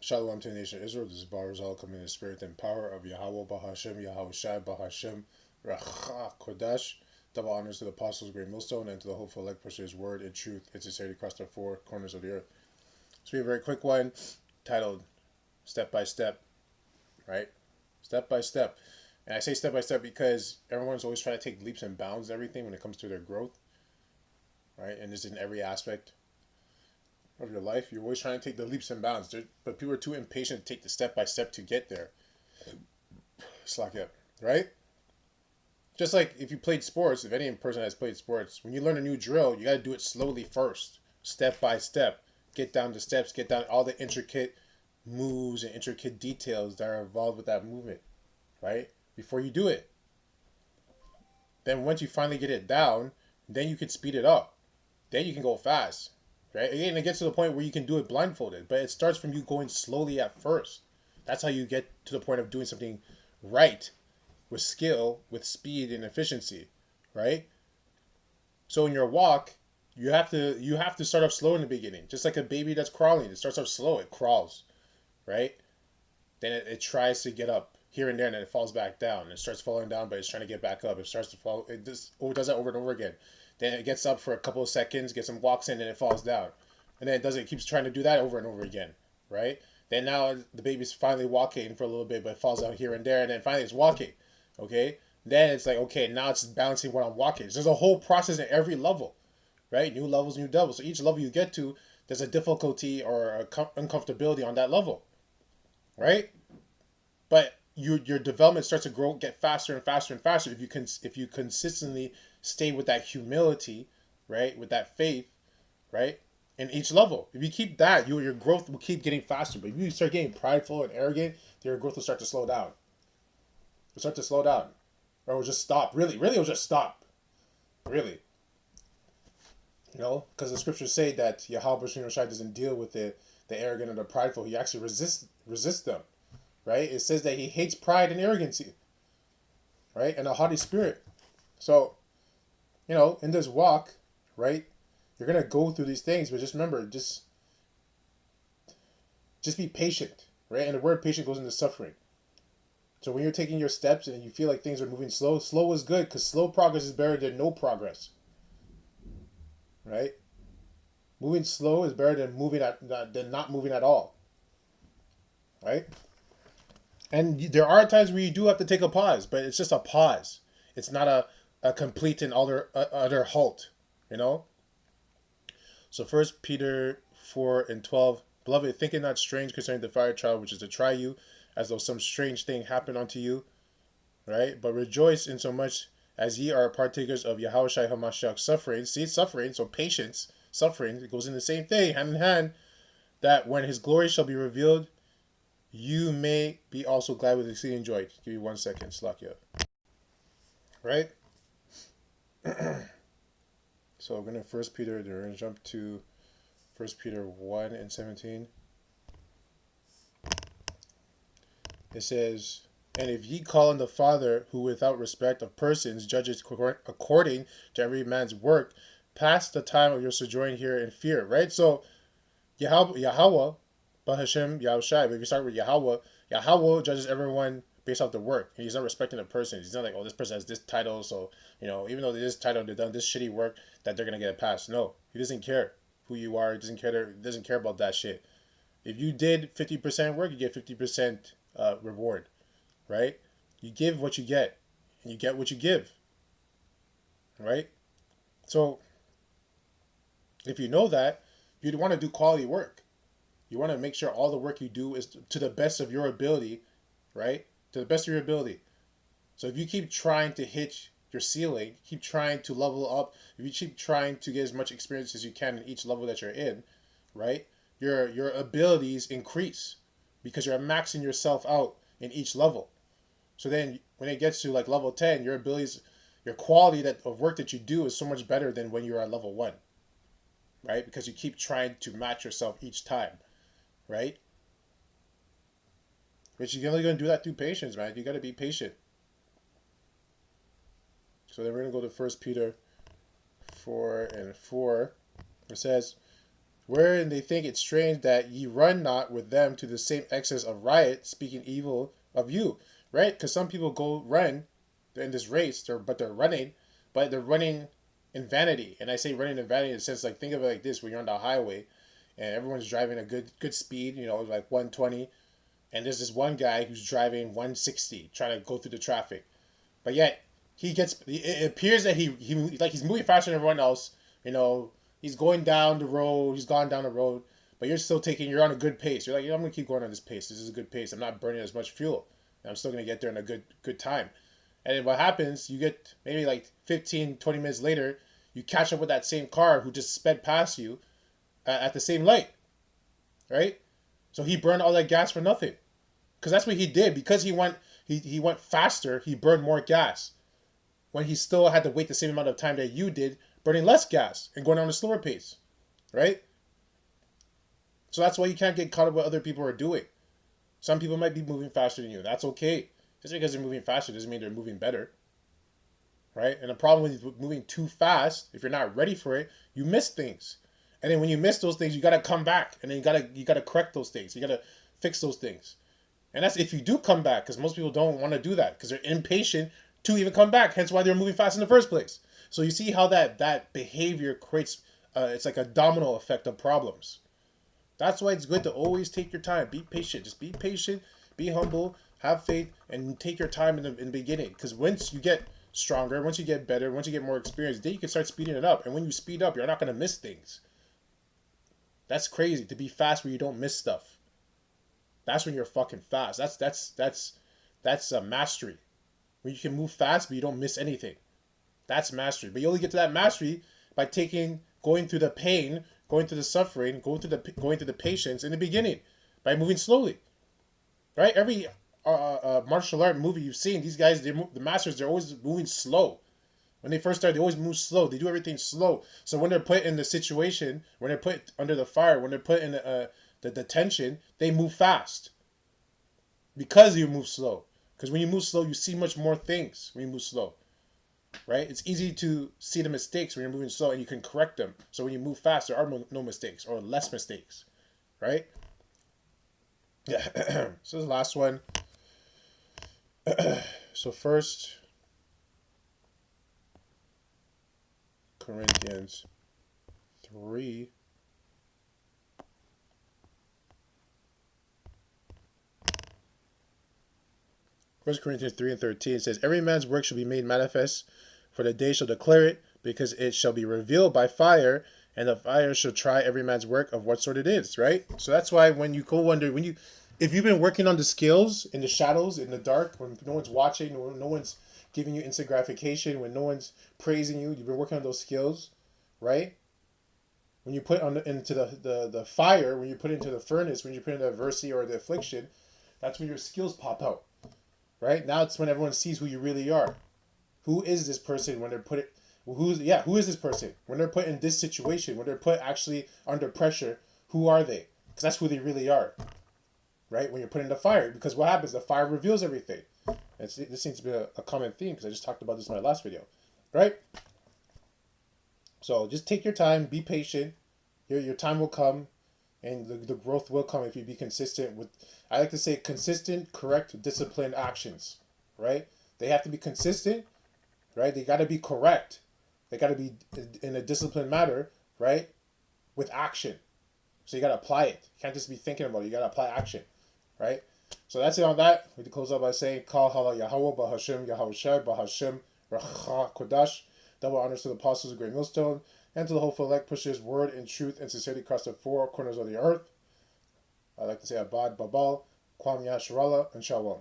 Shalom to the nation of Israel. This is Barzal coming in the spirit and power of Yahweh Bahashem, Yahweh Shai Bahashem, Racha Kodash. Double honors to the apostles, great millstone, and to the hopeful elect, push his word in truth and sincerity across the four corners of the earth. So we have a very quick one titled Step by Step, right? Step by step. And I say step by step because everyone's always trying to take leaps and bounds and everything when it comes to their growth, right? And this is in every aspect of your life. You're always trying to take the leaps and bounds, but people are too impatient to take the step by step to get there. Slack up, right? Just like if you played sports, if any person has played sports, when you learn a new drill, you got to do it slowly first, step by step. Get down the steps, get down all the intricate moves and intricate details that are involved with that movement, right? Before you do it. Then once you finally get it down, then you can speed it up. Then you can go fast, right? Again, it gets to the point where you can do it blindfolded, but it starts from you going slowly at first. That's how you get to the point of doing something right with skill, with speed and efficiency, right? So in your walk, you have to start off slow in the beginning, just like a baby that's crawling. It starts off slow, it crawls, right? Then it tries to get up here and there, and then it falls back down. It starts falling down, but it's trying to get back up. It starts to fall. It just does that over and over again. Then it gets up for a couple of seconds, gets some walks in, and it falls down. And then it does it keeps trying to do that over and over again, right? Then now the baby's finally walking for a little bit, but it falls out here and there, and then finally it's walking. Okay? Then it's like, okay, now it's balancing when I'm walking. There's a whole process at every level, right? New levels, new devils. So each level you get to, there's a difficulty or a uncomfortability on that level, right? But your development starts to grow, get faster and faster and faster if you consistently stay with that humility, right? With that faith, right? In each level, if you keep that, your growth will keep getting faster. But if you start getting prideful and arrogant, your growth will start to slow down. It'll start to slow down, or it'll just stop. Really, really, it'll just stop. Really, because the scriptures say that Yahweh Shai doesn't deal with the arrogant or the prideful. He actually resists them, right? It says that he hates pride and arrogancy, right, and a haughty spirit. So, in this walk, right, you're gonna go through these things, but just remember, just be patient, right? And the word patient goes into suffering. So when you're taking your steps and you feel like things are moving slow, slow is good because slow progress is better than no progress, right? Moving slow is better than not moving at all, right? And there are times where you do have to take a pause, but it's just a pause. It's not a complete and utter halt, you know. So First Peter 4:12, beloved, think it not strange concerning the fire trial which is to try you, as though some strange thing happened unto you, right? But rejoice in so much as ye are partakers of Yahushua Hamashiach's suffering. See, suffering, so patience, suffering, it goes in the same thing, hand in hand, that when his glory shall be revealed, you may be also glad with exceeding joy. Give you 1 second, Slakia. Right? So we're going to we're going to jump to 1 Peter 1:17. It says, and if ye call on the Father, who without respect of persons judges according to every man's work, pass the time of your sojourn here in fear, right? So Yahweh, Bahashem, Yahushai, but if you start with Yahweh judges everyone based off the work. And he's not respecting the person. He's not like, oh, this person has this title, so, even though this title, they've done this shitty work, that they're going to get a pass. No, he doesn't care who you are. He doesn't care about that shit. If you did 50% work, you get 50% reward, right? You give what you get, and you get what you give, right? So if you know that, you'd want to do quality work. You want to make sure all the work you do is to the best of your ability, right? To the best of your ability. So if you keep trying to hit your ceiling, keep trying to level up, if you keep trying to get as much experience as you can in each level that you're in, right? Your abilities increase because you're maxing yourself out in each level. So then when it gets to like level 10, your abilities, your quality of work that you do is so much better than when you're at level 1, right? Because you keep trying to match yourself each time, right? But you're only going to do that through patience, man. You got to be patient. So then we're going to go to 1 Peter 4:4. It says, wherein they think it strange that ye run not with them to the same excess of riot, speaking evil of you, right? Because some people go run in this race, but they're running in vanity. And I say running in vanity in the sense, like, think of it like this: when you're on the highway and everyone's driving a good speed, like 120, and there's this one guy who's driving 160, trying to go through the traffic, but yet it appears that he's moving faster than everyone else. He's going down the road. He's gone down the road, but you're on a good pace. You're like, I'm gonna keep going on this pace. This is a good pace. I'm not burning as much fuel. And I'm still gonna get there in a good time. And then what happens? You get maybe like 15, 20 minutes later, you catch up with that same car who just sped past you at the same light, right? So he burned all that gas for nothing, because that's what he did. Because he went faster, he burned more gas, when he still had to wait the same amount of time that you did, burning less gas and going on a slower pace, right? So that's why you can't get caught up with what other people are doing. Some people might be moving faster than you. That's okay. Just because they're moving faster doesn't mean they're moving better, right? And the problem with moving too fast, if you're not ready for it, you miss things. And then when you miss those things, you gotta come back, and then you gotta correct those things. You gotta fix those things. And that's if you do come back, because most people don't want to do that because they're impatient to even come back. Hence why they're moving fast in the first place. So you see how that behavior creates, it's like a domino effect of problems. That's why it's good to always take your time. Be patient. Just be patient. Be humble. Have faith, and take your time in the beginning. Because once you get stronger, once you get better, once you get more experience, then you can start speeding it up. And when you speed up, you're not going to miss things. That's crazy, to be fast where you don't miss stuff. That's when you're fucking fast. That's a mastery. When you can move fast but you don't miss anything. That's mastery. But you only get to that mastery by going through the pain, going through the suffering, going through the patience in the beginning, by moving slowly. Right? Every martial art movie you've seen, these guys, the masters, they're always moving slow. When they first start, they always move slow. They do everything slow. So when they're put in the situation, when they're put under the fire, when they're put in the tension, they move fast. Because you move slow. Because when you move slow, you see much more things when you move slow. Right? It's easy to see the mistakes when you're moving slow, and you can correct them. So when you move fast, there are no mistakes, or less mistakes. Right? Yeah. So the last one. So first Corinthians 3. First Corinthians 3 and 13 says, every man's work shall be made manifest, for the day shall declare it, because it shall be revealed by fire, and the fire shall try every man's work of what sort it is, right? So that's why when you go under, if you've been working on the skills in the shadows, in the dark, when no one's watching, no one's giving you instant gratification, when no one's praising you, you've been working on those skills, right? When you put into the fire, when you put into the furnace, when you put into the adversity or the affliction, that's when your skills pop out, right? Now it's when everyone sees who you really are. Who is this person when they're put it? Who is this person when they're put in this situation? When they're put actually under pressure, who are they? Because that's who they really are, right? When you're put in the fire, because what happens? The fire reveals everything. This seems to be a common theme because I just talked about this in my last video, right? So just take your time, be patient. Your time will come, and the growth will come if you be consistent with, I like to say, consistent, correct, disciplined actions, right? They have to be consistent, right? They got to be correct. They got to be in a disciplined manner, right? With action. So you got to apply it. You can't just be thinking about it. You got to apply action, right? So that's it on that. We can close out by saying, Kal Hala Yahweh Bahashem Yahushai Bahashem Racha Kodash. Double honors to the apostles of Great Millstone, and to the hopeful elect pushers word in truth and sincerity across the four corners of the earth. I like to say Abad Babal, Kwam Yasharallah, and Shalom.